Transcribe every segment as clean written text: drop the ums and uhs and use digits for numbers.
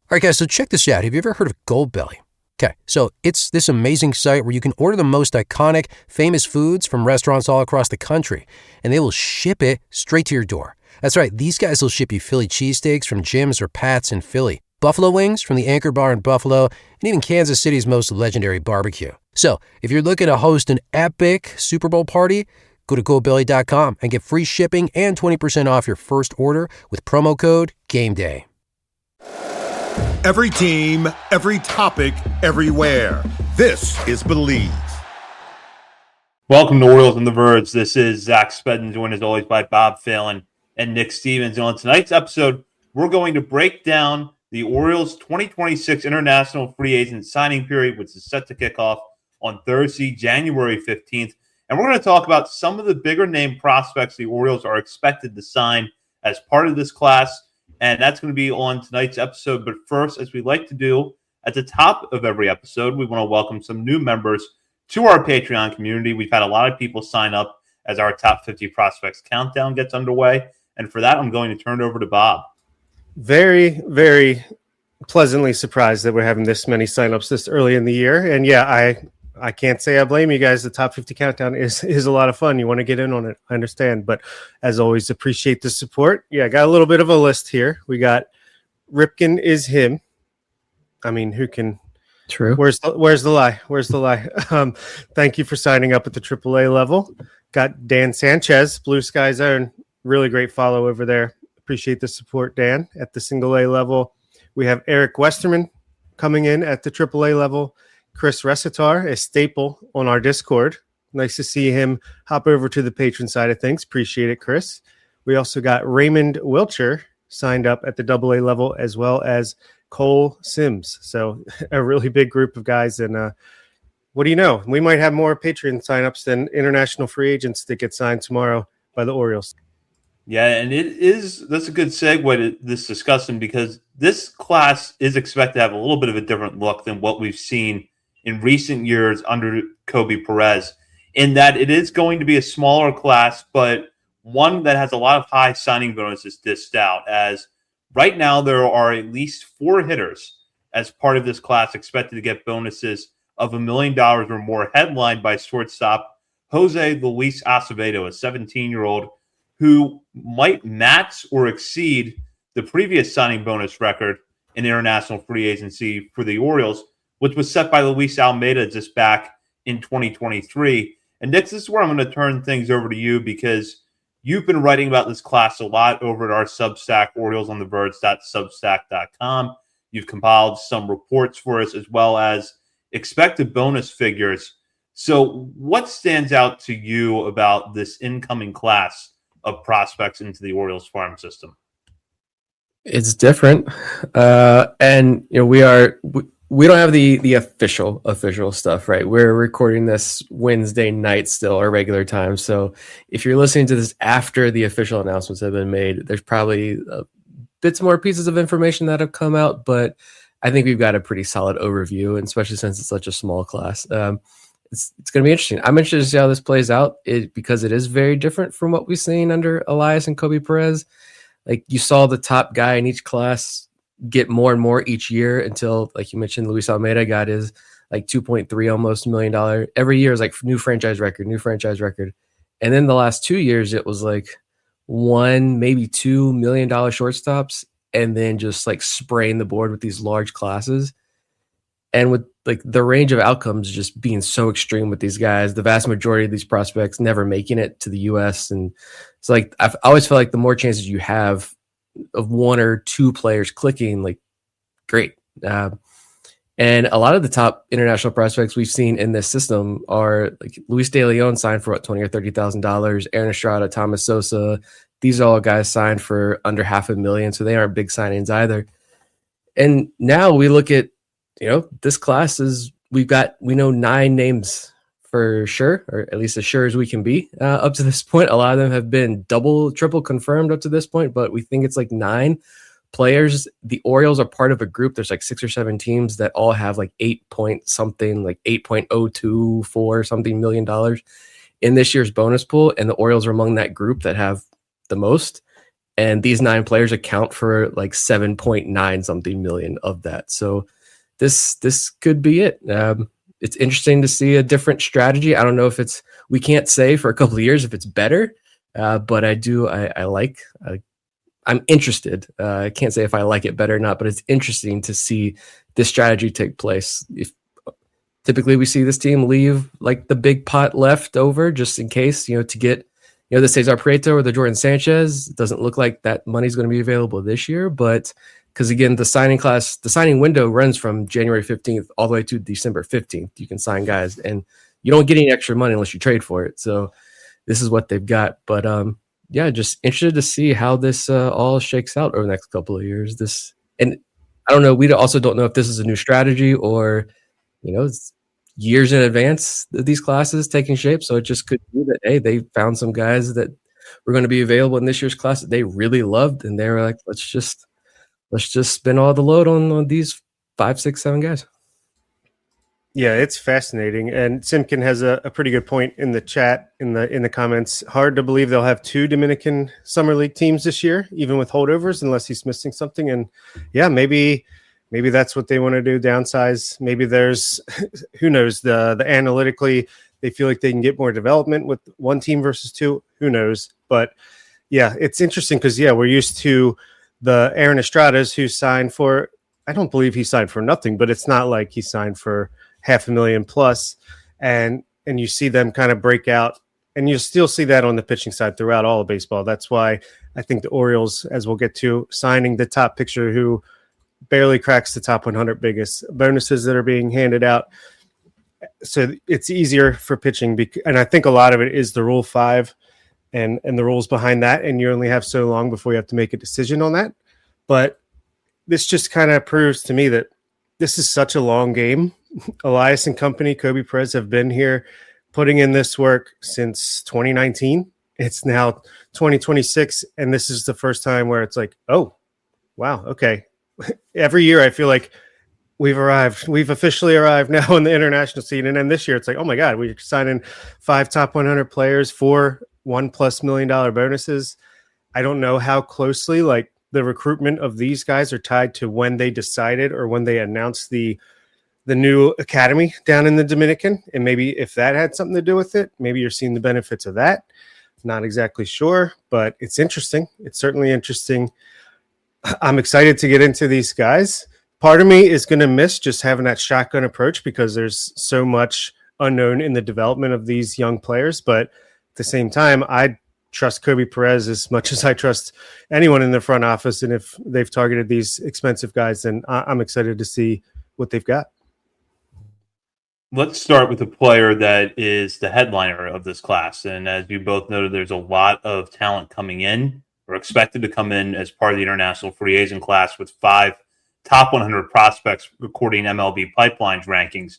All right, guys, so check this out. Have you ever heard of Goldbelly? Okay, so it's this amazing site where you can order the most iconic, famous foods from restaurants all across the country, and they will ship it straight to your door. That's right, these guys will ship you Philly cheesesteaks from Jim's or Pat's in Philly, buffalo wings from the Anchor Bar in Buffalo, and even Kansas City's most legendary barbecue. So, if you're looking to host an epic Super Bowl party, go to goldbelly.com and get free shipping and 20% off your first order with promo code GAMEDAY. Every team, every topic, everywhere. This is Believe. Welcome to Orioles on the Verge. This is Zach Spedden, joined as always by Bob Phelan and Nick Stevens. And on tonight's episode, we're going to break down the Orioles' 2026 international free agent signing period, which is set to kick off on Thursday, January 15th. And we're going to talk about some of the bigger name prospects the Orioles are expected to sign as part of this class. And that's going to be on tonight's episode. But first, as we like to do at the top of every episode, we want to welcome some new members to our Patreon community. We've had a lot of people sign up as our top 50 prospects countdown gets underway. And for that, I'm going to turn it over to Bob. Very, very pleasantly surprised that we're having this many signups this early in the year. And yeah, I can't say I blame you guys. The top 50 countdown is a lot of fun. You want to get in on it. I understand. But as always, appreciate the support. Yeah, got a little bit of a list here. We got Ripken is him. I mean, who can... True. Where's the lie? Where's the lie? Thank you for signing up at the AAA level. Got Dan Sanchez, Blue Sky Zone. Really great follow over there. Appreciate the support, Dan, at the single A level. We have Eric Westerman coming in at the AAA level. Chris Recitar, a staple on our Discord. Nice to see him hop over to the patron side of things. Appreciate it, Chris. We also got Raymond Wilcher signed up at the AA level, as well as Cole Sims. So a really big group of guys. And what do you know? We might have more Patreon signups than international free agents that get signed tomorrow by the Orioles. Yeah, and that's a good segue to this discussion because this class is expected to have a little bit of a different look than what we've seen in recent years under Kobe Perez, in that it is going to be a smaller class, but one that has a lot of high signing bonuses dished out, as right now there are at least 4 hitters as part of this class expected to get bonuses of $1 million or more, headlined by shortstop Jose Luis Acevedo, a 17-year-old who might match or exceed the previous signing bonus record in international free agency for the Orioles, which was set by Luis Almeida just back in 2023. And Nick, this is where I'm going to turn things over to you because you've been writing about this class a lot over at our Substack, oriolesontheverge.substack.com. You've compiled some reports for us as well as expected bonus figures. So what stands out to you about this incoming class of prospects into the Orioles farm system? It's different. And we don't have the official stuff, right? We're recording this Wednesday night still, our regular time. So if you're listening to this after the official announcements have been made, there's probably bits more pieces of information that have come out, but I think we've got a pretty solid overview, and especially since it's such a small class. It's going to be interesting. I'm interested to see how this plays out because it is very different from what we've seen under Elias and Kobe Perez. Like you saw the top guy in each class get more and more each year until, like you mentioned, Luis Almeida got his like 2.3 almost $1 million. Every year is like new franchise record. And then the last 2 years, it was like $1, maybe $2 million shortstops, and then just like spraying the board with these large classes. And with like the range of outcomes just being so extreme with these guys, the vast majority of these prospects never making it to the U.S. And it's like I've always felt like the more chances you have of 1 or 2 players clicking, like great. And a lot of the top international prospects we've seen in this system are like Luis De Leon signed for $20,000 or $30,000, Aaron Estrada, Thomas Sosa. These are all guys signed for under $500,000, so they aren't big signings either. And now we look at, this class is we know 9 names for sure, or at least as sure as we can be up to this point. A lot of them have been double, triple confirmed up to this point, but we think it's like 9 players. The Orioles are part of a group. There's like 6 or 7 teams that all have like 8 point something, like $8.024 something million in this year's bonus pool. And the Orioles are among that group that have the most. and these 9 players account for like 7.9 something million of that. So this could be it. It's interesting to see a different strategy. I don't know if we can't say for a couple of years if it's better, but I'm interested. I can't say if I like it better or not, but it's interesting to see this strategy take place. If typically we see this team leave like the big pot left over just in case, to get, the Cesar Prieto or the Jordan Sanchez. It doesn't look like that money's going to be available this year, but because again, the signing window runs from January 15th all the way to December 15th. You can sign guys and you don't get any extra money unless you trade for it. So this is what they've got. But yeah, just interested to see how this all shakes out over the next couple of years. And I don't know. We also don't know if this is a new strategy or, it's years in advance of these classes taking shape. So it just could be that, hey, they found some guys that were going to be available in this year's class that they really loved. And they were like, let's just spin all the load on these 5, 6, 7 guys. Yeah, it's fascinating. And Simkin has a pretty good point in the chat, in the comments. Hard to believe they'll have 2 Dominican Summer League teams this year, even with holdovers, unless he's missing something. And yeah, maybe that's what they want to do, downsize. Maybe there's, who knows, the analytically, they feel like they can get more development with 1 team versus 2. Who knows? But yeah, it's interesting because, yeah, we're used to the Aaron Estradas who signed for, I don't believe he signed for nothing, but it's not like he signed for $500,000 plus, and you see them kind of break out, and you still see that on the pitching side throughout all of baseball. That's why I think the Orioles, as we'll get to, signing the top pitcher who barely cracks the top 100 biggest bonuses that are being handed out. So it's easier for pitching, and I think a lot of it is the Rule 5 and the rules behind that, and you only have so long before you have to make a decision on that. But this just kind of proves to me that this is such a long game. Elias and company, Kobe Perez, have been here putting in this work since 2019. It's now 2026, and this is the first time where it's like, oh, wow, okay. Every year I feel like we've arrived. We've officially arrived now in the international scene. And then this year it's like, oh my God, we're signing 5 top 100 players, 4 $1+ million bonuses. I don't know how closely like the recruitment of these guys are tied to when they decided or when they announced the new academy down in the Dominican. And maybe if that had something to do with it, maybe you're seeing the benefits of that. Not exactly sure, but it's interesting. It's certainly interesting. I'm excited to get into these guys. Part of me is going to miss just having that shotgun approach because there's so much unknown in the development of these young players. But at the same time, I trust Kobe Perez as much as I trust anyone in the front office. And if they've targeted these expensive guys, then I'm excited to see what they've got. Let's start with the player that is the headliner of this class. And as you both noted, there's a lot of talent coming in or expected to come in as part of the international free agent class with 5 top 100 prospects according to MLB Pipeline's rankings.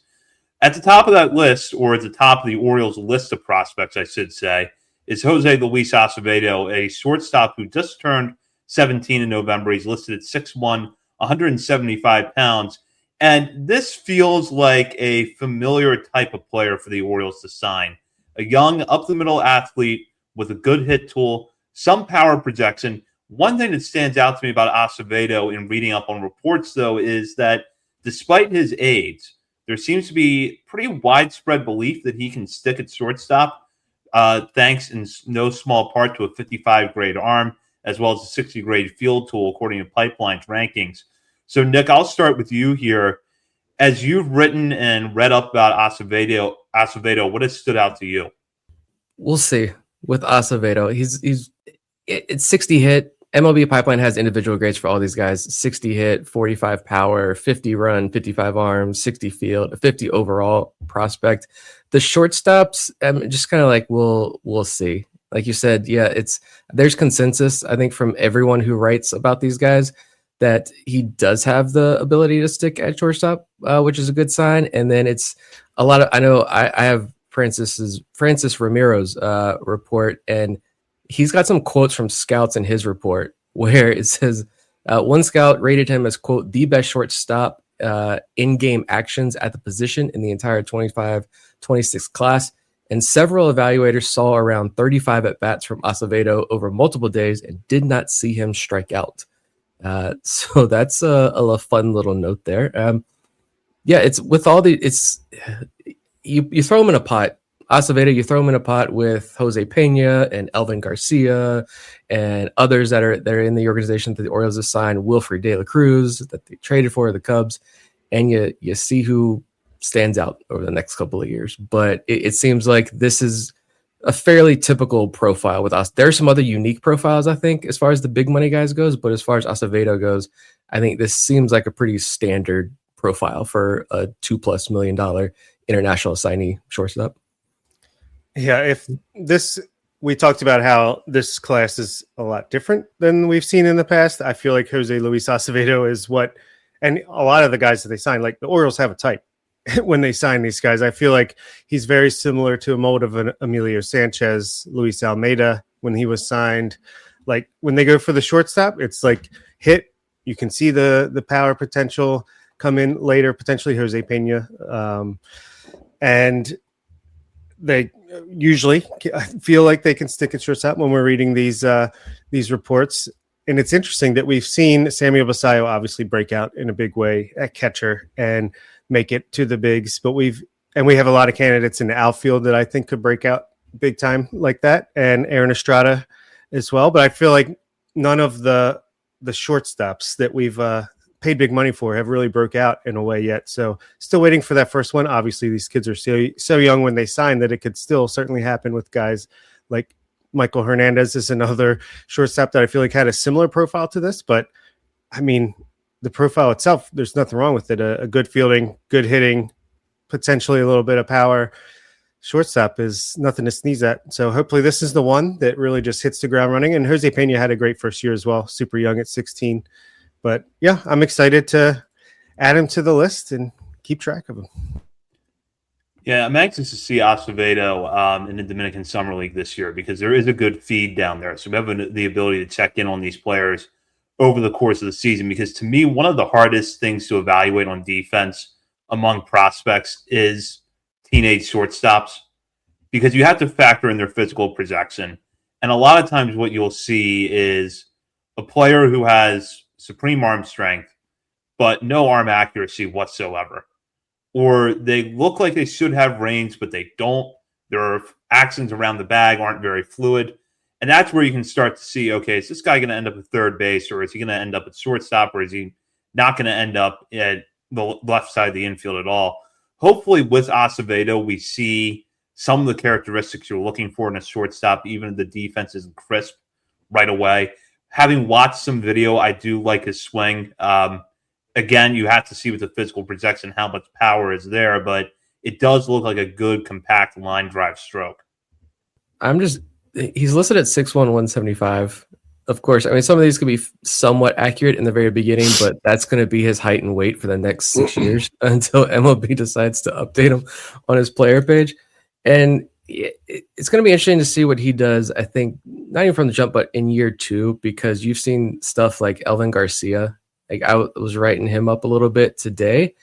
At the top of that list, or at the top of the Orioles list of prospects, I should say, is Jose Luis Acevedo, a shortstop who just turned 17 in November. He's listed at 6'1", 175 pounds. And this feels like a familiar type of player for the Orioles to sign. A young, up-the-middle athlete with a good hit tool, some power projection. One thing that stands out to me about Acevedo in reading up on reports, though, is that despite his age, there seems to be pretty widespread belief that he can stick at shortstop, thanks in no small part to a 55-grade arm, as well as a 60-grade field tool, according to Pipeline's rankings. So, Nick, I'll start with you here. As you've written and read up about Acevedo, what has stood out to you? We'll see with Acevedo. It's 60 hit. MLB Pipeline has individual grades for all these guys: 60 hit, 45 power, 50 run, 55 arms, 60 field, 50 overall prospect. The shortstops, just kind of like we'll see. Like you said, yeah, there's consensus, I think, from everyone who writes about these guys that he does have the ability to stick at shortstop, which is a good sign. And then it's a lot of, I know I have Francis Ramiro's report, and he's got some quotes from scouts in his report where it says one scout rated him as, quote, the best shortstop in-game actions at the position in the entire 25-26 class. and several evaluators saw around 35 at-bats from Acevedo over multiple days and did not see him strike out. So that's a fun little note there. Yeah, it's with all the it's you throw them in a pot. Acevedo, you throw him in a pot with Jose Pena and Elvin Garcia and others that are in the organization that the Orioles have signed, Wilfred De La Cruz that they traded for the Cubs, and you see who stands out over the next couple of years. But it seems like this is a fairly typical profile with us. There's some other unique profiles, I think, as far as the big money guys goes, but as far as Acevedo goes, I think this seems like a pretty standard profile for a $2+ million international signee shortstop. Yeah, if this, we talked about how this class is a lot different than we've seen in the past. I feel like Jose Luis Acevedo is what, and a lot of the guys that they sign, like the Orioles have a type when they sign these guys. I feel like he's very similar to a mold of an Emilio Sanchez, Luis Almeida when he was signed. Like when they go for the shortstop, it's like hit. You can see the power potential come in later, potentially Jose Pena, and they usually feel like they can stick at shortstop when we're reading these reports. And it's interesting that we've seen Samuel Basayo obviously break out in a big way at catcher and make it to the bigs, but we have a lot of candidates in the outfield that I think could break out big time like that, and Aaron Estrada as well. But I feel like none of the shortstops that we've paid big money for have really broke out in a way yet. So still waiting for that first one. Obviously, these kids are so young when they sign that it could still certainly happen with guys like Michael Hernandez is another shortstop that I feel like had a similar profile to this. But I mean, the profile itself, there's nothing wrong with it. A good fielding, good hitting, potentially a little bit of power shortstop is nothing to sneeze at. So hopefully this is the one that really just hits the ground running. And Jose Pena had a great first year as well, super young at 16. But yeah, I'm excited to add him to the list and keep track of him. Yeah, I'm anxious to see Acevedo in the Dominican Summer League this year because there is a good feed down there. So we have the ability to check in on these players over the course of the season, because to me, one of the hardest things to evaluate on defense among prospects is teenage shortstops, because you have to factor in their physical projection. And a lot of times what you'll see is a player who has supreme arm strength, but no arm accuracy whatsoever. Or they look like they should have range, but they don't. Their actions around the bag aren't very fluid. And that's where you can start to see, okay, is this guy going to end up at third base, or is he going to end up at shortstop, or is he not going to end up at the left side of the infield at all? Hopefully with Acevedo, we see some of the characteristics you're looking for in a shortstop, even if the defense isn't crisp right away. Having watched some video, I do like his swing. Again, you have to see with the physical projection how much power is there, but it does look like a good, compact line drive stroke. He's listed at 6'1", 175. Of course, I mean, some of these could be somewhat accurate in the very beginning, but that's going to be his height and weight for the next 6 years until MLB decides to update him on his player page. And it's going to be interesting to see what he does, I think, not even from the jump, but in year 2, because you've seen stuff like Elvin Garcia. Like I was writing him up a little bit today.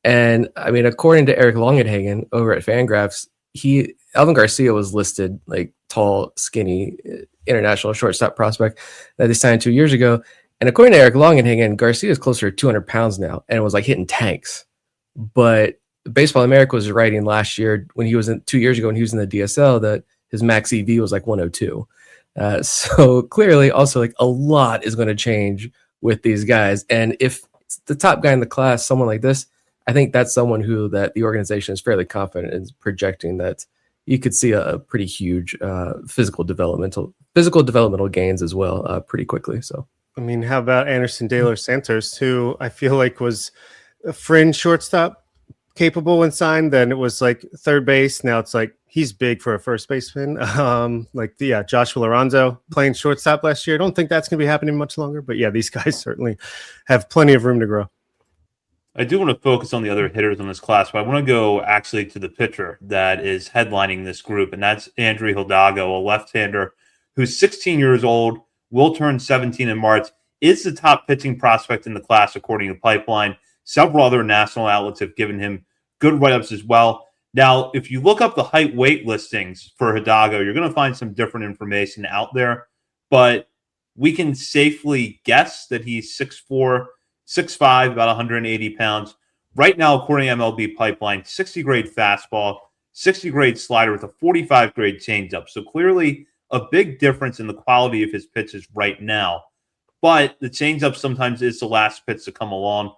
And I mean, according to Eric Longenhagen over at Fangraphs, Elvin Garcia was listed like tall, skinny, international shortstop prospect that they signed 2 years ago. And according to Eric Longenhagen, Garcia is closer to 200 pounds now and was like hitting tanks. But Baseball America was writing last year when he was 2 years ago when he was in the DSL that his max EV was like 102. So clearly also like a lot is going to change with these guys. And if it's the top guy in the class, someone like this, I think that's someone that the organization is fairly confident in projecting that you could see a pretty huge physical developmental gains as well pretty quickly. So, I mean, how about Anderson De Los Santos, who I feel like was a fringe shortstop capable when signed? Then it was like third base. Now it's like he's big for a first baseman. Joshua Lorenzo playing shortstop last year. I don't think that's going to be happening much longer. But yeah, these guys certainly have plenty of room to grow. I do want to focus on the other hitters in this class, but I want to go actually to the pitcher that is headlining this group, and that's Andrew Hidalgo, a left-hander who's 16 years old, will turn 17 in March, is the top pitching prospect in the class according to Pipeline. Several other national outlets have given him good write-ups as well. Now, if you look up the height weight listings for Hidalgo, you're going to find some different information out there, but we can safely guess that he's 6'4", 6'5", about 180 pounds. Right now, according to MLB Pipeline, 60 grade fastball, 60 grade slider with a 45 grade changeup. So clearly a big difference in the quality of his pitches right now. But the changeup sometimes is the last pitch to come along.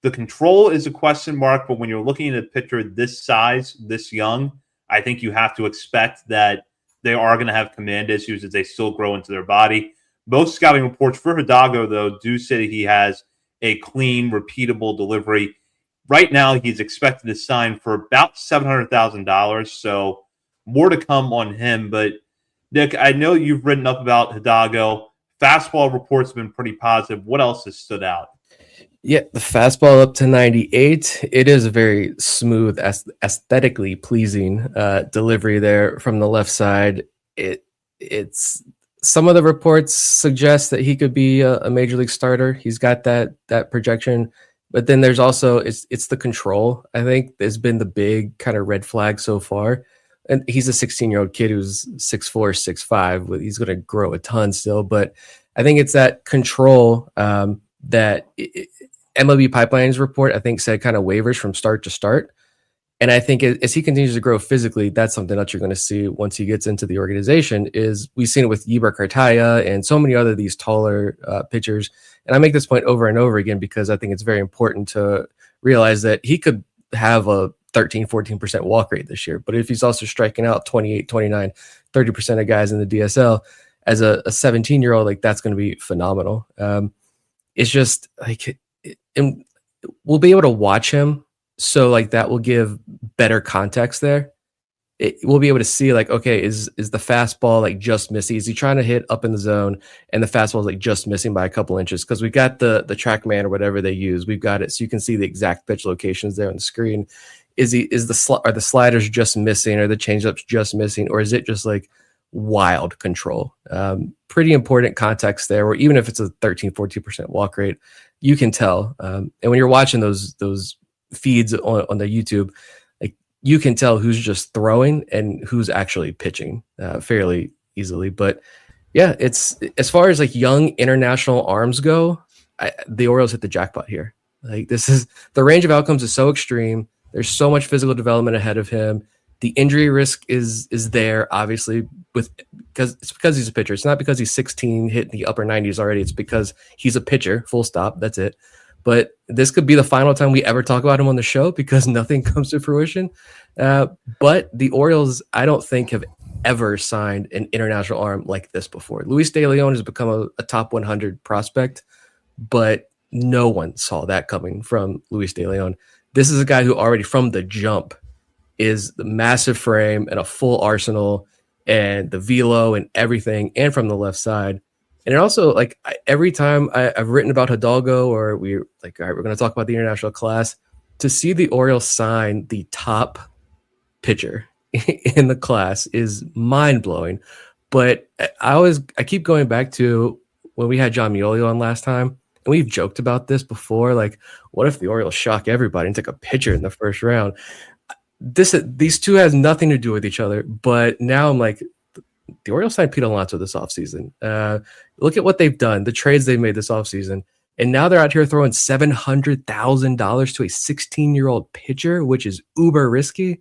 The control is a question mark, but when you're looking at a pitcher this size, this young, I think you have to expect that they are going to have command issues as they still grow into their body. Most scouting reports for Hidalgo, though, do say he has a clean, repeatable delivery. Right now, he's expected to sign for about $700,000, so more to come on him. But, Nick, I know you've written up about Hidalgo. Fastball reports have been pretty positive. What else has stood out? Yeah, the fastball up to 98. It is a very smooth, aesthetically pleasing delivery there from the left side. It's some of the reports suggest that he could be a major league starter. He's got that projection, but then there's also it's the control. I think has been the big kind of red flag so far. And he's a 16-year-old kid who's 6'4", 6'5". He's going to grow a ton still, but I think it's that control that MLB Pipeline's report, I think, said kind of wavers from start to start. And I think as he continues to grow physically, that's something that you're going to see once he gets into the organization. Is we've seen it with Yeber Cartaya and so many other these taller pitchers. And I make this point over and over again because I think it's very important to realize that he could have a 13, 14% walk rate this year. But if he's also striking out 28, 29, 30% of guys in the DSL as a 17-year-old, like that's going to be phenomenal. It's just like, and we'll be able to watch him. So like that will give better context there. We'll be able to see like, okay, is the fastball like just missing? Is he trying to hit up in the zone and the fastball is like just missing by a couple inches? Because we've got the TrackMan or whatever they use. We've got it so you can see the exact pitch locations there on the screen. Are the sliders just missing, or the changeups just missing, or is it just like wild control? Pretty important context there, where even if it's a 13, 14% walk rate, you can tell. And when you're watching those feeds on the YouTube, like you can tell who's just throwing and who's actually pitching fairly easily. But yeah, it's as far as like young international arms go, the Orioles hit the jackpot here. Like this is the range of outcomes is so extreme. There's so much physical development ahead of him. The injury risk is there, obviously, because he's a pitcher. It's not because he's 16, hit the upper 90s already. It's because he's a pitcher, full stop. That's it. But this could be the final time we ever talk about him on the show because nothing comes to fruition. But the Orioles, I don't think, have ever signed an international arm like this before. Luis De Leon has become a top 100 prospect, but no one saw that coming from Luis De Leon. This is a guy who already from the jump is the massive frame and a full arsenal and the velo and everything, and from the left side. And it also, like, every time I've written about Hidalgo, or we're like, all right, we're going to talk about the international class, to see the Orioles sign the top pitcher in the class is mind blowing. But I keep going back to when we had John Miolio on last time, and we've joked about this before. Like, what if the Orioles shock everybody and take a pitcher in the first round? These two has nothing to do with each other. But now I'm like, the Orioles signed Pete Alonso this offseason. Look at what they've done, the trades they've made this offseason. And now they're out here throwing $700,000 to a 16-year-old pitcher, which is uber risky.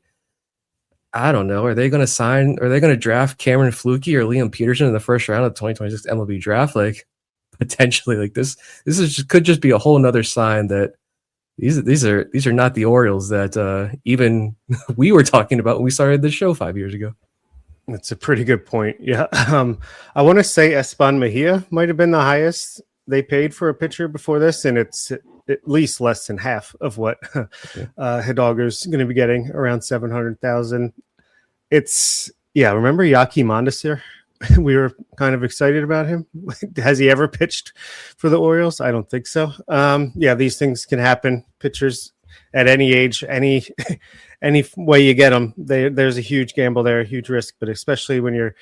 I don't know. Are they going to draft Cameron Flukie or Liam Peterson in the first round of the 2026 MLB draft? Like, potentially, like this could just be a whole nother sign that these are not the Orioles that even we were talking about when we started the show 5 years ago. That's a pretty good point. Yeah. I want to say Espan Mejia might have been the highest they paid for a pitcher before this, and it's at least less than half of what Hidalgo's going to be getting, around 700,000. Remember Yaki Mondesir? We were kind of excited about him. Has he ever pitched for the Orioles? I don't think so. These things can happen. Pitchers at any age, any way you get them, there's a huge gamble there, a huge risk. But especially when you're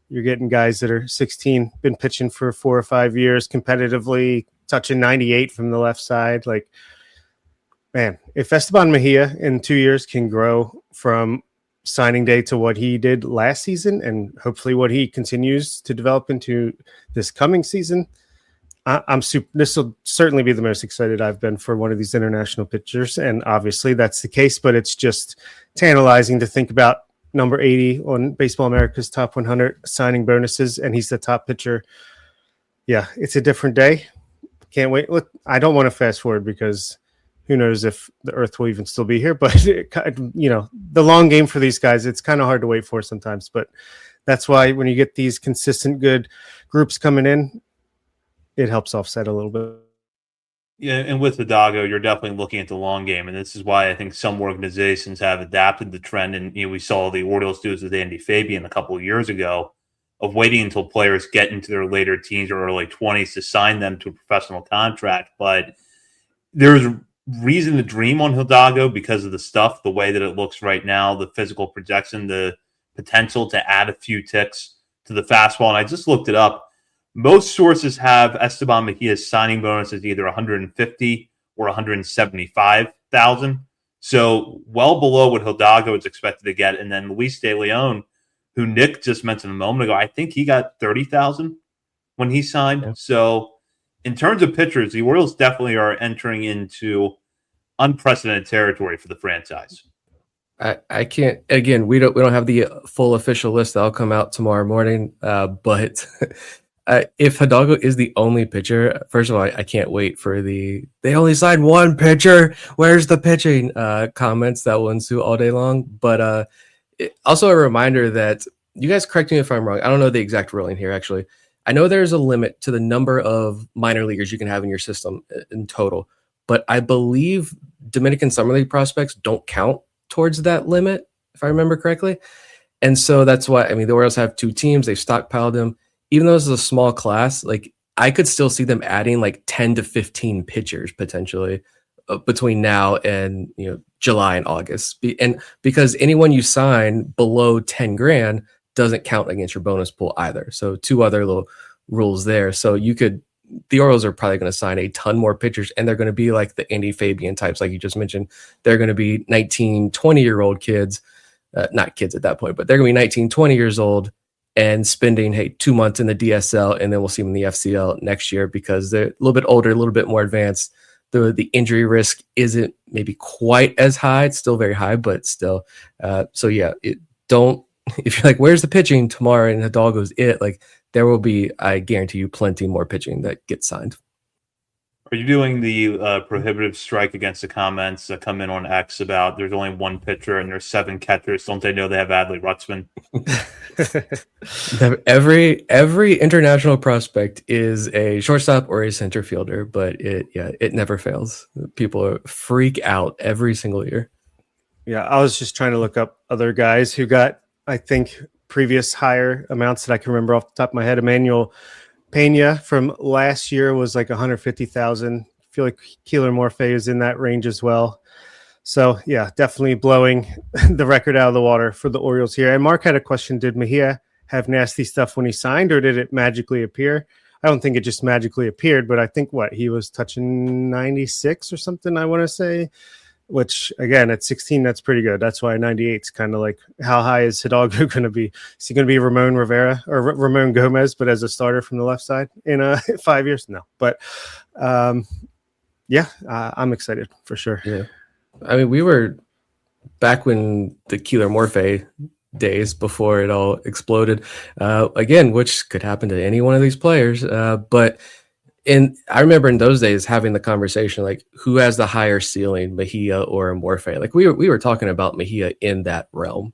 getting guys that are 16, been pitching for 4 or 5 years competitively, touching 98 from the left side, like Man, if Esteban Mejia in 2 years can grow from signing day to what he did last season, and hopefully what he continues to develop into this coming season, I'm super. This will certainly be the most excited I've been for one of these international pitchers, and obviously that's the case. But it's just tantalizing to think about number 80 on Baseball America's Top 100 signing bonuses, and he's the top pitcher. Yeah, it's a different day. Can't wait. Look, I don't want to fast forward because who knows if the Earth will even still be here. But the long game for these guys, it's kind of hard to wait for sometimes. But that's why when you get these consistent good groups coming in, it helps offset a little bit. Yeah, and with Hidalgo, you're definitely looking at the long game, and this is why I think some organizations have adapted the trend. And we saw the Orioles do this with Andy Fabian a couple of years ago, of waiting until players get into their later teens or early 20s to sign them to a professional contract. But there's reason to dream on Hidalgo because of the stuff, the way that it looks right now, the physical projection, the potential to add a few ticks to the fastball. And I just looked it up. Most sources have Esteban Mejia's signing bonus as either 150 or 175,000. So well below what Hidalgo is expected to get. And then Luis De Leon, who Nick just mentioned a moment ago, I think he got 30,000 when he signed. Yeah. So in terms of pitchers, the Orioles definitely are entering into unprecedented territory for the franchise. I can't. Again, we don't have the full official list that'll come out tomorrow morning. But if Hidalgo is the only pitcher, first of all, I can't wait for they only signed one pitcher. Where's the pitching? Comments that will ensue all day long. But also a reminder that you guys correct me if I'm wrong. I don't know the exact ruling here. Actually, I know there's a limit to the number of minor leaguers you can have in your system in total, but I believe Dominican Summer League prospects don't count towards that limit, if I remember correctly. And so that's why, the Orioles have two teams. They've stockpiled them. Even though this is a small class, like I could still see them adding like 10 to 15 pitchers potentially between now and July and August. And because anyone you sign below 10 grand doesn't count against your bonus pool either. So two other little rules there. So the Orioles are probably going to sign a ton more pitchers, and they're going to be like the Andy Fabian types, like you just mentioned. They're going to be 19, 20-year-old kids, not kids at that point, but they're going to be 19, 20 years old and spending, 2 months in the DSL, and then we'll see them in the FCL next year because they're a little bit older, a little bit more advanced. The injury risk isn't maybe quite as high. It's still very high, but still. So yeah, if you're like, where's the pitching tomorrow and Hidalgo's it, like there will be, I guarantee you, plenty more pitching that gets signed. Are you doing the prohibitive strike against the comments that come in on X about there's only one pitcher and there's 7 catchers? Don't they know they have Adley Rutschman? Every international prospect is a shortstop or a center fielder, but it never fails. People freak out every single year. Yeah, I was just trying to look up other guys who got, I think, previous higher amounts that I can remember off the top of my head. Emmanuel Pena from last year was like 150,000. I feel like Keeler Morphe is in that range as well. So yeah, definitely blowing the record out of the water for the Orioles here. And Mark had a question: did Mejia have nasty stuff when he signed, or did it magically appear? I don't think it just magically appeared, but I think he was touching 96 or something, I want to say. Which, again, at 16, that's pretty good. That's why 98 is kind of like, how high is Hidalgo going to be? Is he going to be Ramon Rivera or Ramon Gomez, but as a starter from the left side in 5 years? No. But, I'm excited for sure. Yeah. We were back when the Keeler Morphe days before it all exploded, again, which could happen to any one of these players. And I remember in those days having the conversation, like, who has the higher ceiling, Mejia or Morphe? Like we were talking about Mejia in that realm,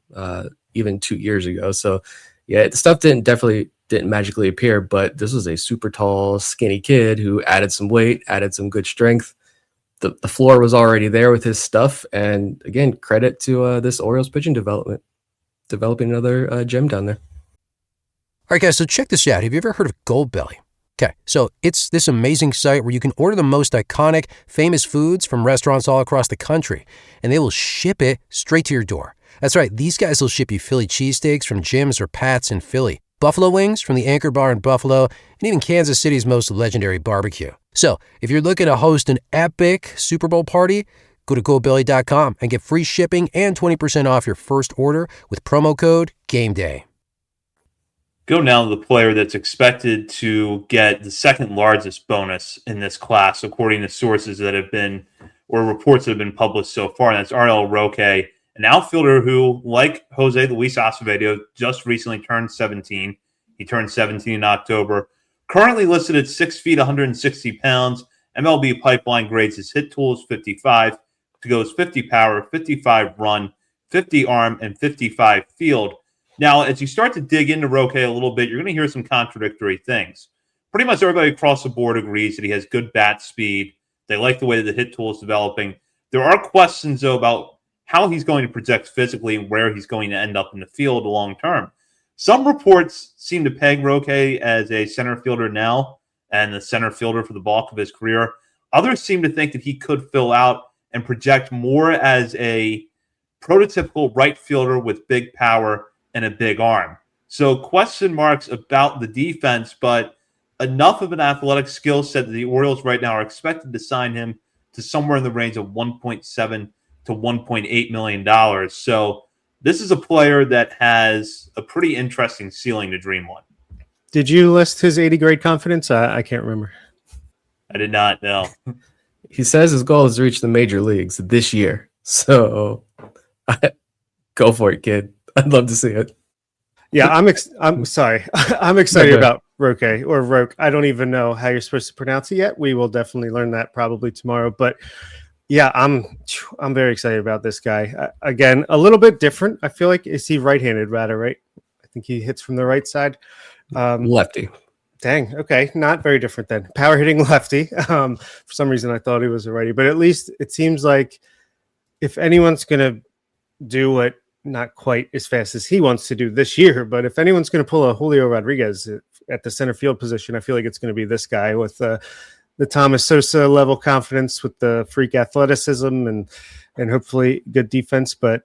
even 2 years ago. So yeah, the stuff definitely didn't magically appear, but this was a super tall, skinny kid who added some weight, added some good strength. The floor was already there with his stuff. And again, credit to this Orioles pitching developing another gem down there. All right, guys, so check this out. Have you ever heard of Goldbelly? Okay, so it's this amazing site where you can order the most iconic, famous foods from restaurants all across the country, and they will ship it straight to your door. That's right, these guys will ship you Philly cheesesteaks from Jim's or Pat's in Philly, buffalo wings from the Anchor Bar in Buffalo, and even Kansas City's most legendary barbecue. So if you're looking to host an epic Super Bowl party, Go to GoBelly.com and get free shipping and 20% off your first order with promo code GameDay. Go now to the player that's expected to get the second largest bonus in this class, according to sources that have been, or reports that have been published so far. And that's Ariel Roque, an outfielder who, like Jose Luis Acevedo, just recently turned 17. He turned 17 in October. Currently listed at 6 feet, 160 pounds. MLB Pipeline grades his hit tool as 55. To go as 50 power, 55 run, 50 arm, and 55 field. Now, as you start to dig into Roque a little bit, you're going to hear some contradictory things. Pretty much everybody across the board agrees that he has good bat speed. They like the way that the hit tool is developing. There are questions, though, about how he's going to project physically and where he's going to end up in the field long term. Some reports seem to peg Roque as a center fielder now and the center fielder for the bulk of his career. Others seem to think that he could fill out and project more as a prototypical right fielder with big power and a big arm. So question marks about the defense, but enough of an athletic skill set that the Orioles right now are expected to sign him to somewhere in the range of $1.7 to $1.8 million. So this is a player that has a pretty interesting ceiling to dream on. Did you list his 80 grade confidence? I can't remember. I did not know. He says his goal is to reach the major leagues this year. So go for it, kid. I'd love to see it. Yeah, I'm sorry. I'm excited about Roque or Roque. I don't even know how you're supposed to pronounce it yet. We will definitely learn that probably tomorrow. But yeah, I'm very excited about this guy. Again, a little bit different. I feel like, is he right-handed rather, right? I think he hits from the right side. Lefty. Dang. Okay. Not very different then. Power hitting lefty. For some reason, I thought he was a righty, but at least it seems like if anyone's going to do what not quite as fast as he wants to do this year, but if anyone's going to pull a Julio Rodriguez at the center field position, I feel like it's going to be this guy with the Thomas Sosa level confidence, with the freak athleticism and hopefully good defense. But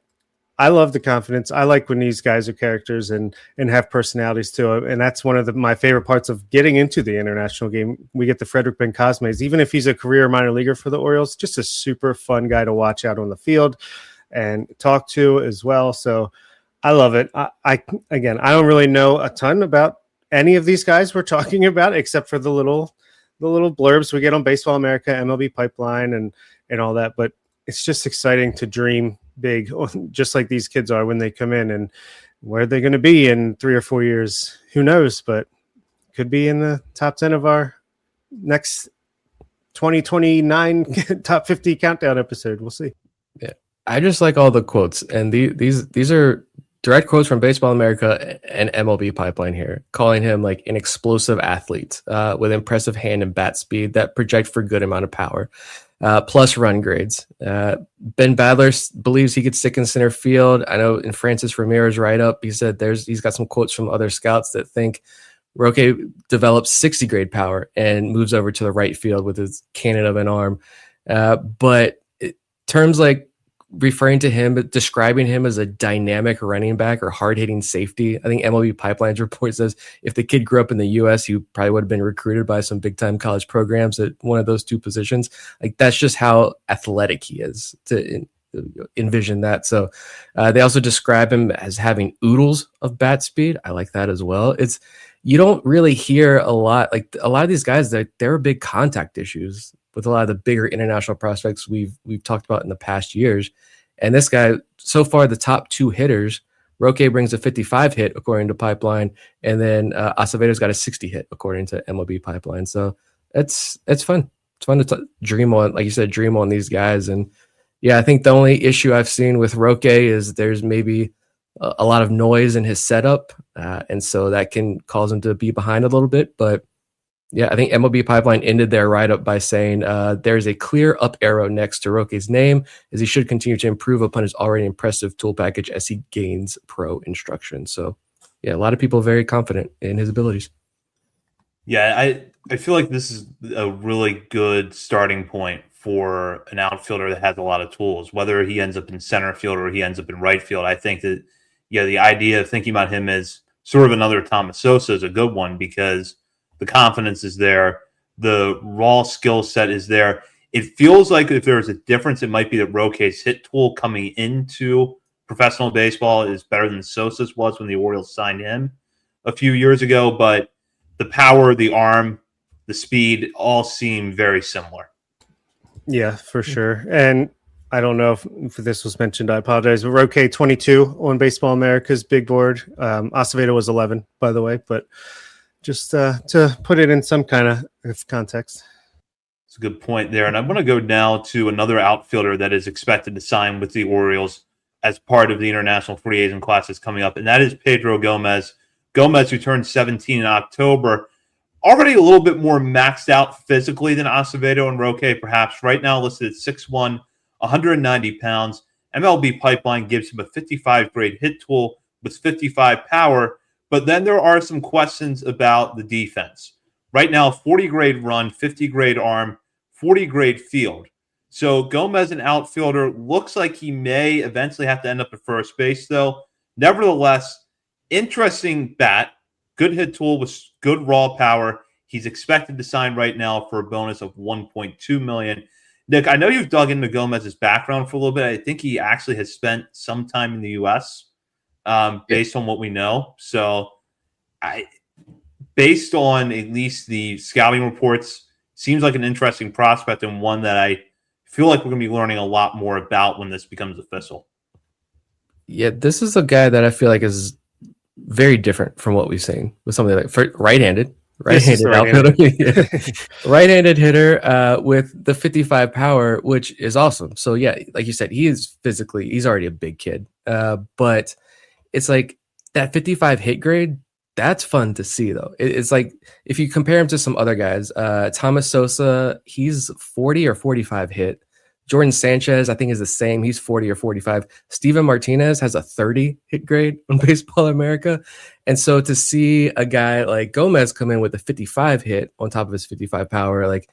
I love the confidence. I like when these guys are characters and have personalities too. And that's one of my favorite parts of getting into the international game. We get the Frederick Ben Cosmes, even if he's a career minor leaguer for the Orioles, just a super fun guy to watch out on the field and talk to as well. So I love it. I don't really know a ton about any of these guys we're talking about, except for the little blurbs we get on Baseball America, MLB Pipeline, and all that. But it's just exciting to dream big, just like these kids are when they come in. And where they're going to be in 3 or 4 years, who knows? But could be in the top 10 of our next 2029 top 50 countdown episode. We'll see. Yeah, I just like all the quotes, and these are direct quotes from Baseball America and MLB Pipeline here, calling him like an explosive athlete with impressive hand and bat speed that project for good amount of power. Plus run grades. Ben Badler believes he could stick in center field. I know in Francis Ramirez write-up, he said he's got some quotes from other scouts that think Roque develops 60 grade power and moves over to the right field with his cannon of an arm. But terms like referring to him, describing him as a dynamic running back or hard-hitting safety. I think MLB Pipeline's report says if the kid grew up in the U.S., he probably would have been recruited by some big-time college programs at one of those two positions. Like, that's just how athletic he is, to envision that. So they also describe him as having oodles of bat speed. I like that as well. You don't really hear a lot. Like, a lot of these guys, there are big contact issues with a lot of the bigger international prospects we've talked about in the past years. And this guy, so far, the top 2 hitters, Roque brings a 55 hit, according to Pipeline, and then Acevedo's got a 60 hit, according to MLB Pipeline. So it's fun. It's fun to dream on, like you said, dream on these guys. And yeah, I think the only issue I've seen with Roque is there's maybe a lot of noise in his setup. And so that can cause him to be behind a little bit. But yeah, I think MLB Pipeline ended their write-up by saying there's a clear up arrow next to Roque's name, as he should continue to improve upon his already impressive tool package as he gains pro instruction. So yeah, a lot of people very confident in his abilities. Yeah, I feel like this is a really good starting point for an outfielder that has a lot of tools, whether he ends up in center field or he ends up in right field. I think that, the idea of thinking about him as sort of another Thomas Sosa is a good one, because the confidence is there. The raw skill set is there. It feels like if there's a difference, it might be that Roque's hit tool coming into professional baseball is better than Sosa's was when the Orioles signed him a few years ago, but the power, the arm, the speed all seem very similar. Yeah, for sure. And I don't know if this was mentioned. I apologize. But Roque 22 on Baseball America's big board. Acevedo was 11, by the way, but just to put it in some kind of context. It's a good point there. And I want to go now to another outfielder that is expected to sign with the Orioles as part of the international free agent classes coming up, and that is Pedro Gomez. Gomez, who turned 17 in October, already a little bit more maxed out physically than Acevedo and Roque, perhaps. Right now listed at 6'1", 190 pounds. MLB Pipeline gives him a 55 grade hit tool with 55 power, but then there are some questions about the defense. Right now, 40 grade run, 50 grade arm, 40 grade field. So Gomez, an outfielder, looks like he may eventually have to end up at first base, though. Nevertheless, interesting bat, good hit tool with good raw power. He's expected to sign right now for a bonus of $1.2 million. Nick, I know you've dug into Gomez's background for a little bit. I think he actually has spent some time in the U.S. Based on what we know. So, based on at least the scouting reports, seems like an interesting prospect and one that I feel like we're going to be learning a lot more about when this becomes official. Yeah, this is a guy that I feel like is very different from what we've seen with somebody like right-handed outfielder, right-handed hitter with the 55 power, which is awesome. So yeah, like you said, he's already a big kid, but it's like that 55 hit grade. That's fun to see, though. It's like if you compare him to some other guys, Thomas Sosa, he's 40 or 45 hit. Jordan Sanchez, I think, is the same. He's 40 or 45. Steven Martinez has a 30 hit grade on Baseball America. And so to see a guy like Gomez come in with a 55 hit on top of his 55 power, like,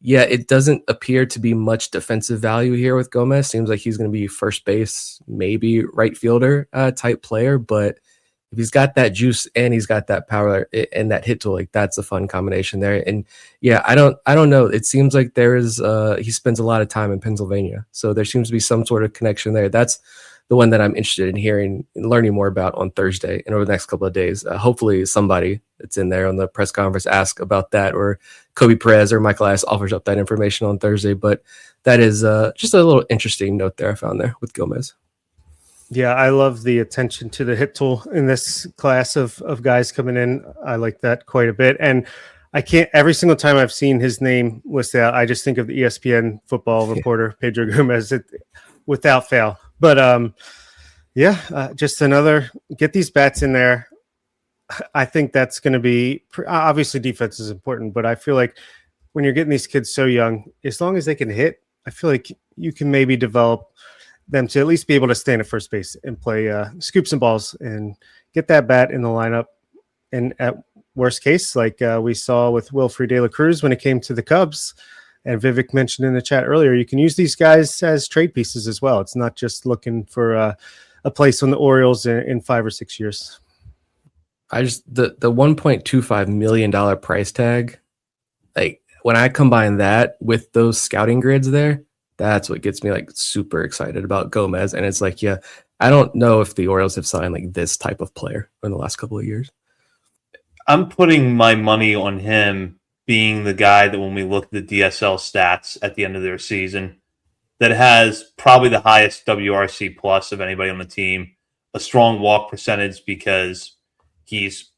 yeah, it doesn't appear to be much defensive value here with Gomez. Seems like he's going to be first base, maybe right fielder type player. But if he's got that juice and he's got that power and that hit tool, like that's a fun combination there. And yeah, I don't know. It seems like there is he spends a lot of time in Pennsylvania, so there seems to be some sort of connection there. That's the one that I'm interested in hearing and learning more about on Thursday and over the next couple of days. Hopefully somebody that's in there on the press conference ask about that, or Kobe Perez or Michael Elias offers up that information on Thursday. But that is just a little interesting note there I found there with Gomez. Yeah, I love the attention to the hit tool in this class of guys coming in. I like that quite a bit. And I can't, every single time I've seen his name listed out, I just think of the ESPN football reporter, Pedro Gomez, without fail. But just another, get these bats in there. I think that's going to be, obviously defense is important, but I feel like when you're getting these kids so young, as long as they can hit, I feel like you can maybe develop them to at least be able to stand at first base and play scoops and balls and get that bat in the lineup. And at worst case, like we saw with Wilfred De La Cruz when it came to the Cubs, and Vivek mentioned in the chat earlier, you can use these guys as trade pieces as well. It's not just looking for a place on the Orioles in 5 or 6 years. The $1.25 million price tag, like when I combine that with those scouting grids there, that's what gets me like super excited about Gomez. And it's like, yeah, I don't know if the Orioles have signed like this type of player in the last couple of years. I'm putting my money on him being the guy that when we look at the DSL stats at the end of their season, that has probably the highest WRC plus of anybody on the team, a strong walk percentage because he's,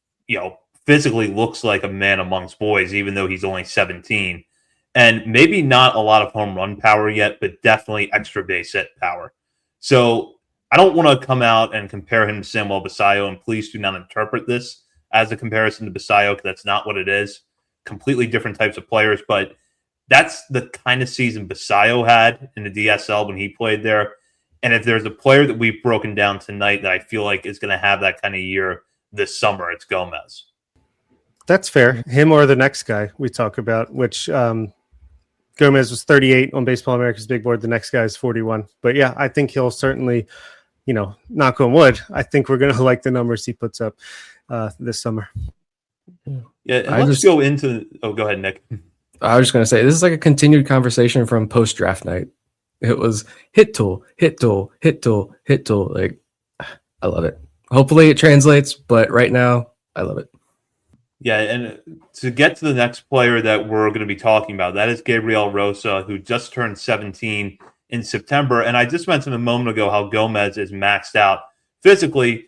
physically looks like a man amongst boys, even though he's only 17. And maybe not a lot of home run power yet, but definitely extra base hit power. So I don't want to come out and compare him to Samuel Basallo, and please do not interpret this as a comparison to Basallo, because that's not what it is. Completely different types of players, but that's the kind of season Basallo had in the DSL when he played there. And if there's a player that we've broken down tonight that I feel like is going to have that kind of year this summer, it's Gomez. That's fair. Him or the next guy we talk about, which Gomez was 38 on Baseball America's big board. The next guy is 41. But yeah, I think he'll certainly, knock on wood, I think we're going to like the numbers he puts up this summer. Yeah, let's go into – go ahead, Nick. I was just going to say, this is like a continued conversation from post draft night. It was hit tool, hit tool, hit tool, hit tool. Like, I love it. Hopefully it translates, but right now, I love it. Yeah, and to get to the next player that we're going to be talking about, that is Gabriel Rosa, who just turned 17 in September. And I just mentioned a moment ago how Gomez is maxed out physically.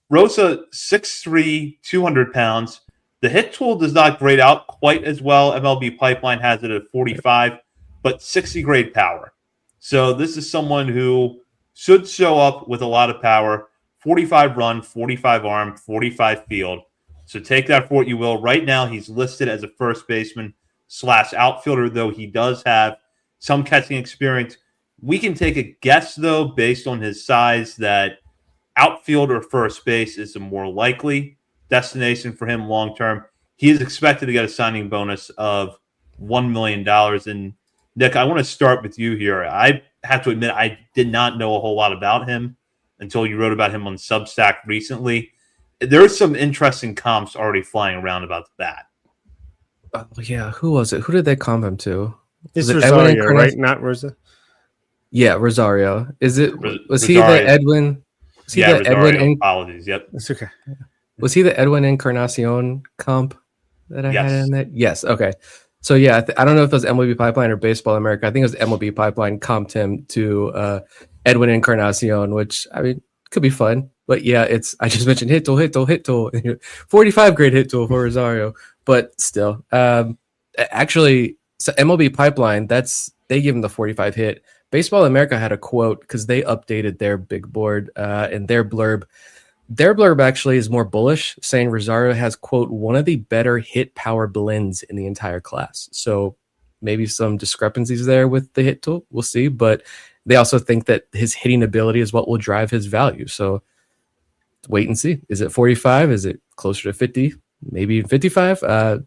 Rosa, 6'3", 200 pounds. The hit tool does not grade out quite as well. MLB Pipeline has it at 45, but 60 grade power. So this is someone who should show up with a lot of power. 45 run, 45 arm, 45 field. So take that for what you will. Right now, he's listed as a first baseman / outfielder, though he does have some catching experience. We can take a guess, though, based on his size, that outfield or first base is a more likely destination for him long term. He is expected to get a signing bonus of $1 million. And Nick, I want to start with you here. I have to admit, I did not know a whole lot about him until you wrote about him on Substack recently. There's some interesting comps already flying around about that. Oh, yeah. Who was it? Who did they comp him to? It's Rosario, right? Not Rosa. Yeah, Rosario. Was Rosario. He the Edwin? Was he the Rosario. Edwin? Apologies. Yep. It's okay. Was he the Edwin Encarnacion comp that I Yes. had in that? Yes. Okay. So yeah, I don't know if it was MLB Pipeline or Baseball America. I think it was MLB Pipeline comped him to Edwin Encarnacion, which I mean could be fun. But yeah, I just mentioned hit tool, 45 grade hit tool for Rosario. But still, actually, so MLB Pipeline, they give him the 45 hit. Baseball America had a quote because they updated their big board and their blurb. Their blurb actually is more bullish, saying Rosario has, quote, one of the better hit power blends in the entire class. So maybe some discrepancies there with the hit tool. We'll see. But they also think that his hitting ability is what will drive his value. So wait and see. Is it 45? Is it closer to 50? Maybe even 55?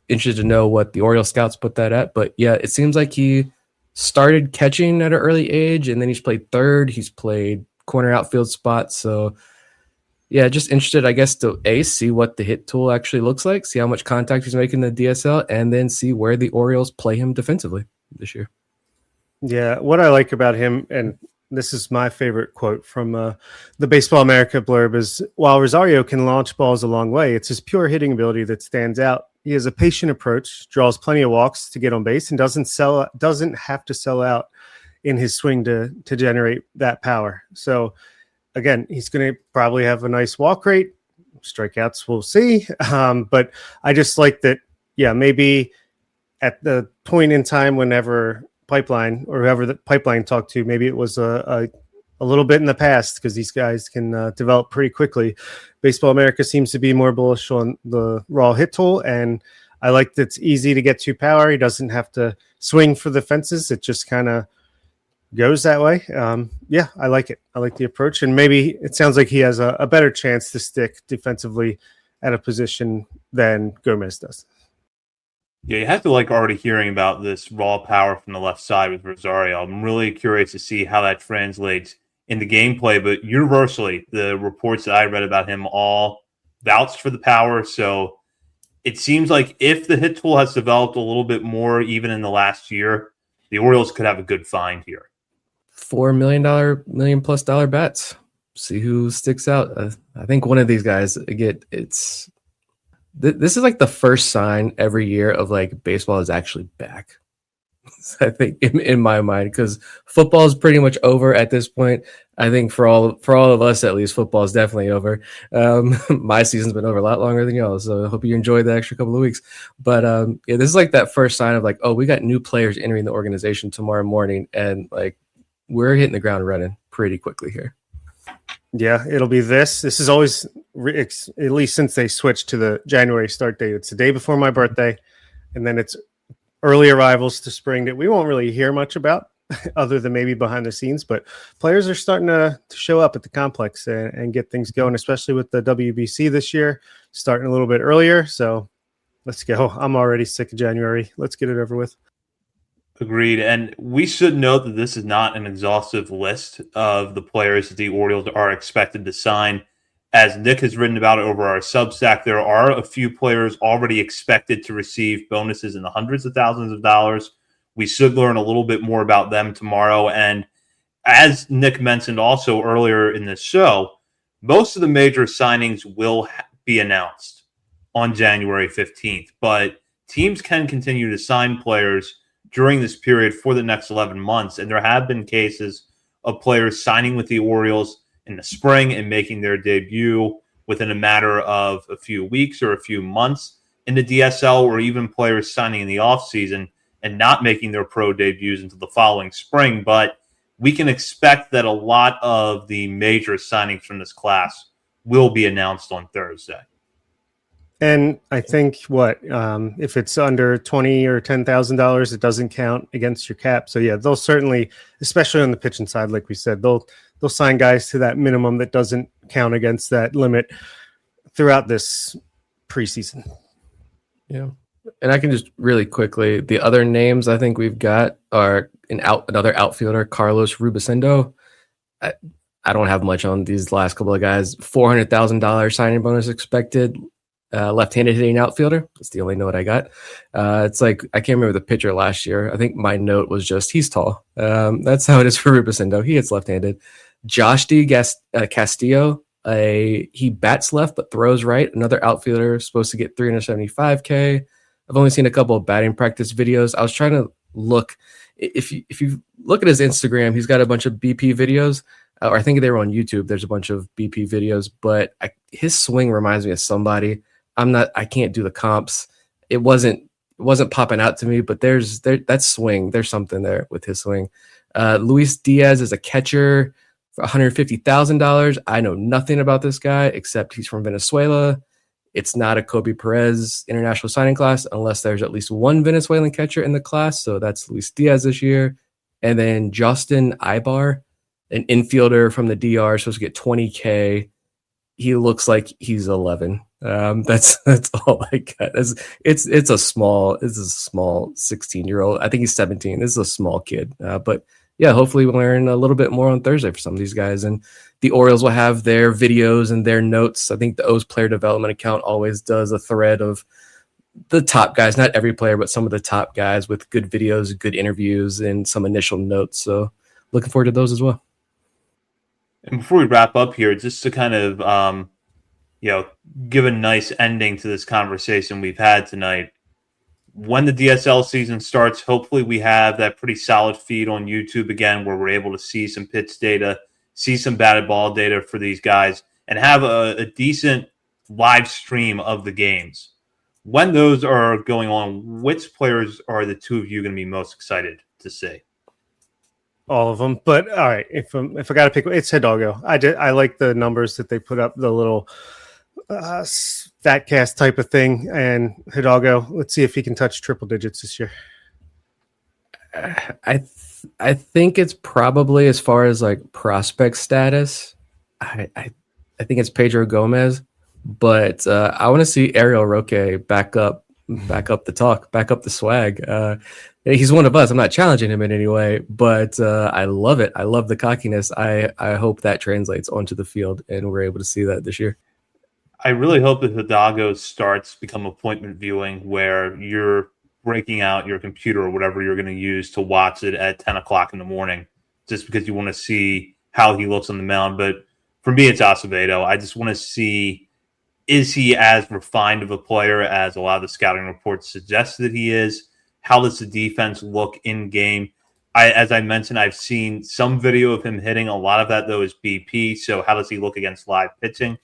Interested to know what the Orioles scouts put that at. But yeah, it seems like he started catching at an early age, and then he's played third. He's played corner outfield spots. So yeah, just interested, I guess, to see what the hit tool actually looks like, see how much contact he's making in the DSL, and then see where the Orioles play him defensively this year. Yeah, what I like about him, and this is my favorite quote from the Baseball America blurb, is while Rosario can launch balls a long way, it's his pure hitting ability that stands out. He has a patient approach, draws plenty of walks to get on base, and doesn't have to sell out in his swing to generate that power. So again, he's going to probably have a nice walk rate. Strikeouts, we'll see. But I just like that, yeah, maybe at the point in time whenever Pipeline or whoever the Pipeline talked to, maybe it was a little bit in the past because these guys can develop pretty quickly. Baseball America seems to be more bullish on the raw hit tool, and I like that it's easy to get to power. He doesn't have to swing for the fences. It just kind of goes that way. Yeah, I like it. I like the approach, and maybe it sounds like he has a better chance to stick defensively at a position than Gomez does. Yeah, you have to like already hearing about this raw power from the left side with Rosario. I'm really curious to see how that translates into gameplay, but universally, the reports that I read about him all vouched for the power. So it seems like if the hit tool has developed a little bit more, even in the last year, the Orioles could have a good find here. $4 million plus bets. See who sticks out. I think one of these guys this is like the first sign every year of like baseball is actually back. I think in my mind, because football is pretty much over at this point. I think for all of us at least, football is definitely over. My season's been over a lot longer than y'all, so I hope you enjoyed the extra couple of weeks. But yeah, this is like that first sign of like, oh, we got new players entering the organization tomorrow morning, and like we're hitting the ground running pretty quickly here. Yeah, it'll be this. This is always, at least since they switched to the January start date, it's the day before my birthday, and then it's early arrivals to spring that we won't really hear much about other than maybe behind the scenes, but players are starting to show up at the complex and get things going, especially with the WBC this year, starting a little bit earlier. So let's go. I'm already sick of January. Let's get it over with. Agreed. And we should note that this is not an exhaustive list of the players that the Orioles are expected to sign. As Nick has written about it over our Substack, there are a few players already expected to receive bonuses in the hundreds of thousands of dollars. We should learn a little bit more about them tomorrow. And as Nick mentioned also earlier in this show, most of the major signings will be announced on January 15th. But teams can continue to sign players during this period for the next 11 months. And there have been cases of players signing with the Orioles in the spring and making their debut within a matter of a few weeks or a few months in the DSL, or even players signing in the offseason and not making their pro debuts until the following spring. But we can expect that a lot of the major signings from this class will be announced on Thursday. And I think if it's under $20,000 or $10,000, it doesn't count against your cap. So yeah, they'll certainly, especially on the pitching side, like we said, they'll sign guys to that minimum that doesn't count against that limit throughout this preseason. Yeah. And I can just really quickly, the other names I think we've got are another outfielder, Carlos Rubicendo. I don't have much on these last couple of guys. $400,000 signing bonus expected. Left-handed hitting outfielder. That's the only note I got. It's like, I can't remember the pitcher last year. I think my note was just, he's tall. That's how it is for Rubicendo. He hits left-handed. Josh D. Castillo. He bats left but throws right. Another outfielder, supposed to get $375K. I've only seen a couple of batting practice videos. I was trying to look. If you look at his Instagram, he's got a bunch of BP videos. Or I think they were on YouTube. There's a bunch of BP videos, but his swing reminds me of somebody. I can't do the comps. It wasn't popping out to me, but there's that swing. There's something there with his swing. Luis Diaz is a catcher for $150,000. I know nothing about this guy except he's from Venezuela. It's not a Kobe Perez international signing class unless there's at least one Venezuelan catcher in the class. So that's Luis Diaz this year. And then Justin Ibar, an infielder from the DR, supposed to get $20K. He looks like he's 11. That's all I got. It's a small 16-year-old. I think he's 17. This is a small kid. But yeah, hopefully we'll learn a little bit more on Thursday for some of these guys. And the Orioles will have their videos and their notes. I think the O's player development account always does a thread of the top guys, not every player, but some of the top guys with good videos, good interviews, and some initial notes. So looking forward to those as well. And before we wrap up here, just to kind of, give a nice ending to this conversation we've had tonight. When the DSL season starts, hopefully we have that pretty solid feed on YouTube again, where we're able to see some pitch data, see some batted ball data for these guys, and have a decent live stream of the games. When those are going on, which players are the two of you going to be most excited to see? All of them, but all right. If I got to pick, it's Hidalgo. I like the numbers that they put up, the little Statcast type of thing, and Hidalgo. Let's see if he can touch triple digits this year. I think it's probably, as far as like prospect status, I think it's Pedro Gomez, but I want to see Ariel Roque back up the swag. He's one of us. I'm not challenging him in any way, but I love it. I love the cockiness. I hope that translates onto the field, and we're able to see that this year. I really hope that Hidalgo starts become appointment viewing, where you're breaking out your computer or whatever you're going to use to watch it at 10 o'clock in the morning, just because you want to see how he looks on the mound. But for me, it's Acevedo. I just want to see, is he as refined of a player as a lot of the scouting reports suggest that he is? How does the defense look in game? As I mentioned, I've seen some video of him hitting. A lot of that, though, is BP. So how does he look against live pitching?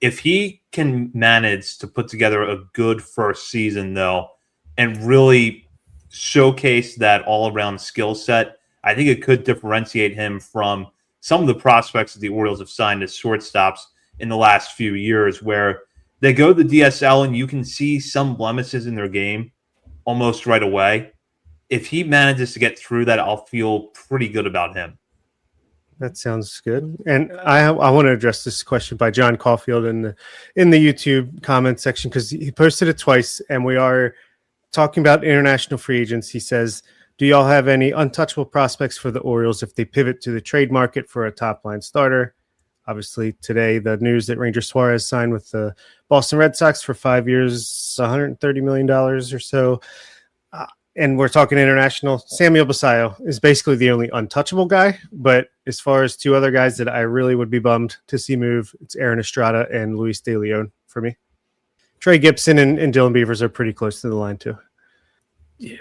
If he can manage to put together a good first season, though, and really showcase that all-around skill set, I think it could differentiate him from some of the prospects that the Orioles have signed as shortstops in the last few years, where they go to the DSL and you can see some blemishes in their game almost right away. If he manages to get through that, I'll feel pretty good about him. That sounds good. And I want to address this question by John Caulfield in the YouTube comment section, because he posted it twice, and we are talking about international free agents. He says, do y'all have any untouchable prospects for the Orioles if they pivot to the trade market for a top line starter? obviously today, the news that Ranger Suarez signed with the Boston Red Sox for 5 years, $130 million or so. And we're talking international. Samuel Basallo is basically the only untouchable guy. But as far as two other guys that I really would be bummed to see move, it's Aaron Estrada and Luis De Leon for me. Trey Gibson and Dylan Beavers are pretty close to the line too. Yeah.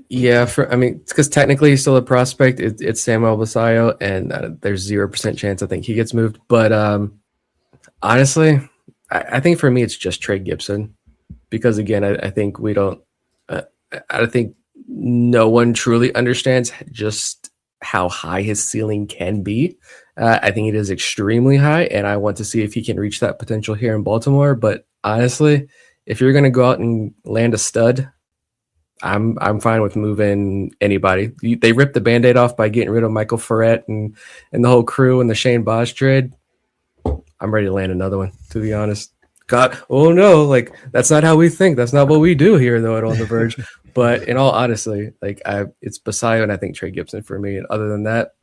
It's because technically he's still a prospect. It's Samuel Basallo, and there's 0% chance I think he gets moved. But honestly, I think for me it's just Trey Gibson, because again, I think we don't. I think no one truly understands just how high his ceiling can be. I think it is extremely high, and I want to see if he can reach that potential here in Baltimore. But honestly, if you're going to go out and land a stud, I'm fine with moving anybody. They ripped the Band-Aid off by getting rid of Michael Ferret and the whole crew and the Shane Bosch trade. I'm ready to land another one, to be honest. God, oh no, like that's not how we think. That's not what we do here, though, at On the Verge. But in all honesty, it's Basallo and I think Trey Gibson for me. And other than that,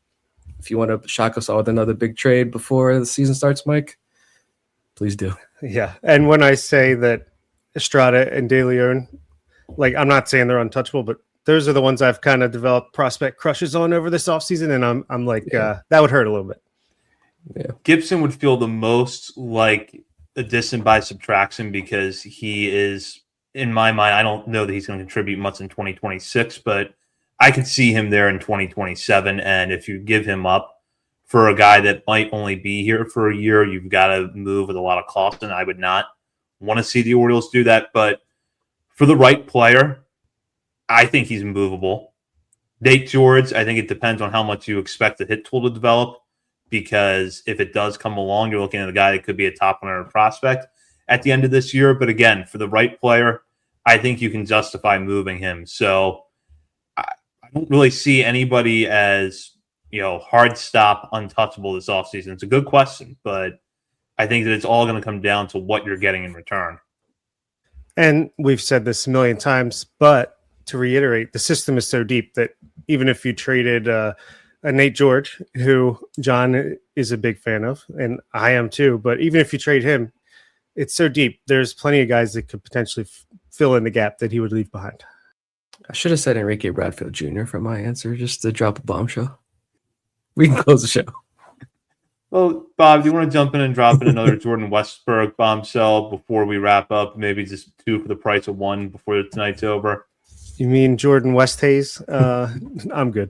if you want to shock us all with another big trade before the season starts, Mike, please do. Yeah, and when I say that Estrada and De Leon, I'm not saying they're untouchable, but those are the ones I've kind of developed prospect crushes on over this offseason, and I'm like, that would hurt a little bit. Yeah, Gibson would feel the most like addition by subtraction, because he is, in my mind, I don't know that he's going to contribute much in 2026, but I could see him there in 2027. And if you give him up for a guy that might only be here for a year, you've got to move with a lot of cost. And I would not want to see the Orioles do that. But for the right player, I think he's movable. Nate George, I think it depends on how much you expect the hit tool to develop, because if it does come along, you're looking at a guy that could be a top 100 prospect at the end of this year. But again, for the right player, I think you can justify moving him. So I don't really see anybody as, hard stop, untouchable this offseason. It's a good question, but I think that it's all going to come down to what you're getting in return. And we've said this a million times, but to reiterate, the system is so deep that even if you traded a Nate George, who John is a big fan of, and I am too, but even if you trade him, it's so deep. There's plenty of guys that could potentially fill in the gap that he would leave behind. I should have said Enrique Bradfield Jr. for my answer, just to drop a bombshell. We can close the show. Well, Bob, do you want to jump in and drop in another Jordan Westburg bombshell before we wrap up? Maybe just 2 for the price of 1 before tonight's over. You mean Jordan Westhays? I'm good.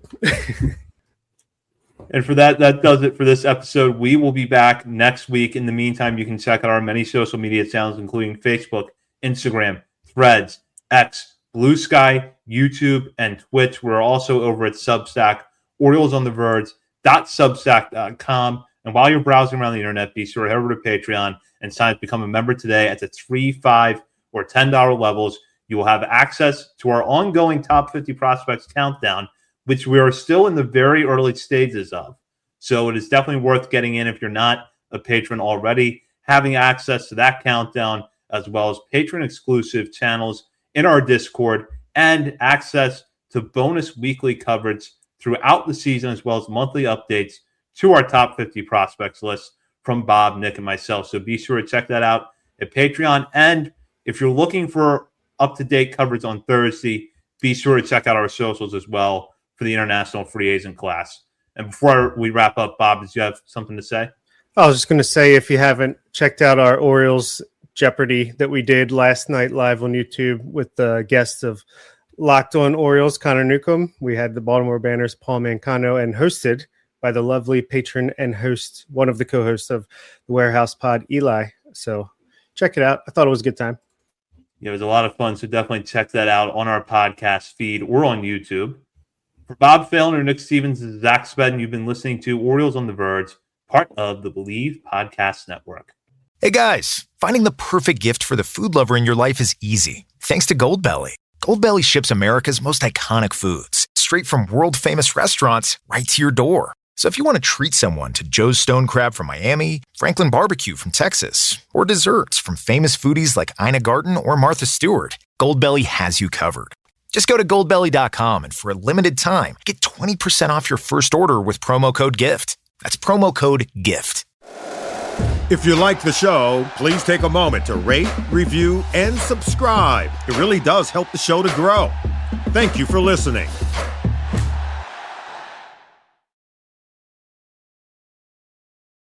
And for that does it for this episode. We will be back next week. In the meantime, you can check out our many social media channels, including Facebook, Instagram, Threads, X, Blue Sky, YouTube, and Twitch. We're also over at Substack, OriolesOnTheVerge.substack.com. And while you're browsing around the internet, be sure to head over to Patreon and sign up to become a member today at the $3, $5, or $10 levels. You will have access to our ongoing Top 50 Prospects Countdown, which we are still in the very early stages of. So it is definitely worth getting in if you're not a patron already, having access to that countdown, as well as patron-exclusive channels in our Discord, and access to bonus weekly coverage throughout the season, as well as monthly updates to our Top 50 Prospects list from Bob, Nick, and myself. So be sure to check that out at Patreon. And if you're looking for up-to-date coverage on Thursday, be sure to check out our socials as well for the international free agent class. And before we wrap up, Bob, did you have something to say? I was just going to say, if you haven't checked out our Orioles Jeopardy that we did last night live on YouTube with the guests of Locked On Orioles, Connor Newcomb, we had the Baltimore Banners, Paul Mancano, and hosted by the lovely patron and host, one of the co-hosts of the Warehouse Pod, Eli. So check it out. I thought it was a good time. Yeah, it was a lot of fun. So definitely check that out on our podcast feed or on YouTube. For Bob Phelan, Nick Stevens, and Zach Spedden, you've been listening to Orioles on the Verge, part of the Believe Podcast Network. Hey guys, finding the perfect gift for the food lover in your life is easy. Thanks to Goldbelly. Goldbelly ships America's most iconic foods straight from world-famous restaurants right to your door. So if you want to treat someone to Joe's Stone Crab from Miami, Franklin Barbecue from Texas, or desserts from famous foodies like Ina Garten or Martha Stewart, Goldbelly has you covered. Just go to goldbelly.com and for a limited time, get 20% off your first order with promo code GIFT. That's promo code GIFT. If you like the show, please take a moment to rate, review, and subscribe. It really does help the show to grow. Thank you for listening.